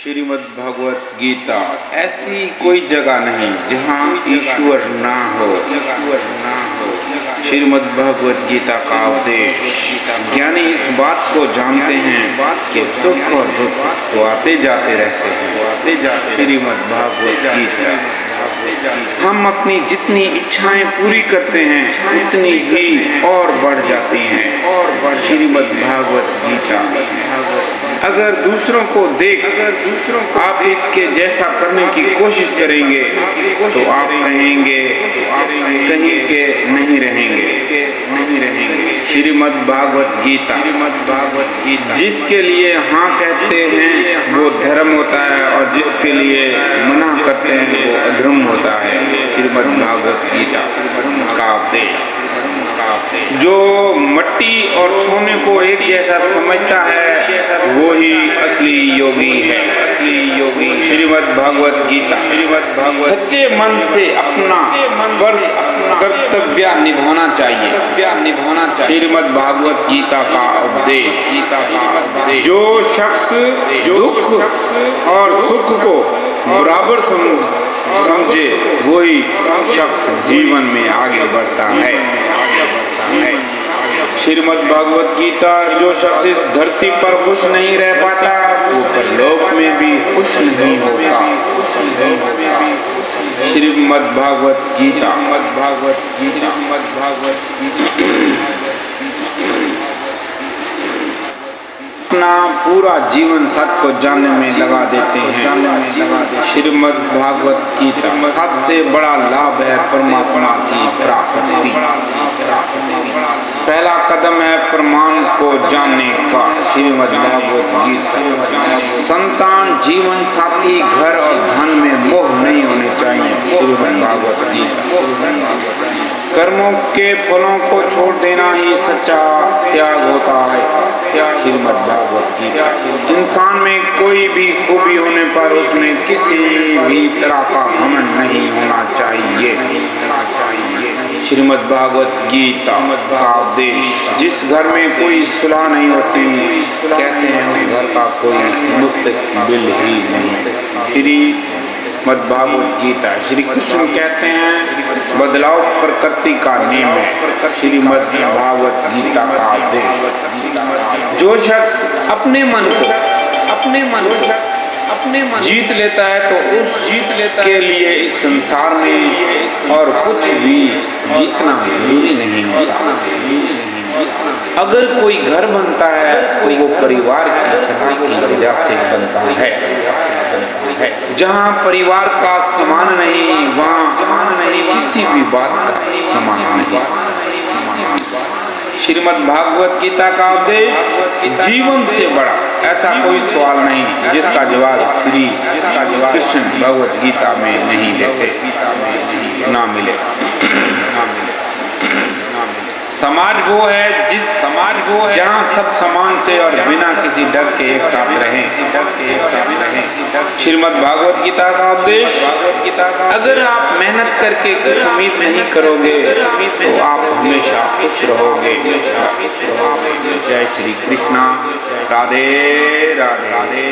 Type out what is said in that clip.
श्रीमद् भगवत गीता। ऐसी कोई जगह नहीं जहाँ ईश्वर ना हो। श्रीमद् भगवत गीता का उपदेश। ज्ञानी इस बात को जानते हैं कि सुख और दुख तो आते जाते रहते हैं। श्रीमद् भगवत गीता। हम अपनी जितनी इच्छाएं पूरी करते हैं उतनी ही और बढ़ जाती हैं। श्रीमद् भगवत गीता। अगर दूसरों को देख आप इसके जैसा करने की कोशिश करेंगे तो आप कहेंगे कहीं के नहीं रहेंगे। श्रीमद् भगवत गीता। जिसके लिए हाँ कहते हैं वो धर्म होता है और जिसके लिए मना करते हैं वो अधर्म होता है। श्रीमद् भगवत गीता का उपदेश। जो मट्टी और सोने को एक जैसा समझता है वो ही असली योगी है। श्रीमद् भगवत गीता। सच्चे मन से अपना कर्तव्य निभाना चाहिए। श्रीमद् भगवत गीता का उपदेश। जो शख्स दुख और सुख को बराबर समझे वही शख्स जीवन में आगे बढ़ता है। श्रीमद् भगवत गीता। जो शख्स इस धरती पर खुश नहीं रह पाता वो परलोक में भी खुश नहीं होता। श्रीमद् भगवत गीता। अपना पूरा जीवन सत्य को जानने में लगा देते हैं। श्रीमद् भगवत गीता। सबसे बड़ा लाभ है परमात्मा की प्राप्ति। पहला कदम है प्रमाण को जानने का। श्रीमद् भगवत गीता। संतान, जीवन साथी, घर और धन में मोह नहीं होने चाहिए। श्रीमद् भगवत गीता। कर्मों के फलों को छोड़ देना ही सच्चा त्याग होता है। श्रीमद् भगवत गीता। इंसान में कोई भी खूबी होने पर उसमें किसी भी तरह का घमंड नहीं होना चाहिए। श्रीमद् भगवत गीता का उपदेश। जिस घर में कोई सुलह नहीं होती कहते हैं उस घर का कोई मुस्तकबिल ही नहीं। श्रीमद् भगवत गीता। श्री कृष्ण कहते हैं बदलाव प्रकृति का नियम है। श्रीमद् भगवत गीता का उपदेश। जो शख्स अपने मन को जीत लेता है तो उस के लिए इस संसार में और कुछ भी जीतना जरूरी नहीं होता। अगर कोई घर बनता है तो वो परिवार की सलाह की वजह से बनता है। जहाँ परिवार का सम्मान नहीं वहाँ किसी भी बात का सम्मान नहीं। श्रीमद् भगवत गीता का उपदेश। जीवन से बड़ा ऐसा कोई सवाल नहीं जिसका जवाब श्री कृष्ण भगवत गीता में नहीं देते ना मिले। समाज वो है जहाँ सब समान से और बिना किसी डर के एक साथ रहें। श्रीमद् भगवत गीता का उपदेश। अगर आप मेहनत करके कुछ उम्मीद नहीं करोगे तो आप हमेशा खुश रहोगे। जय श्री कृष्णा। राधे राधे।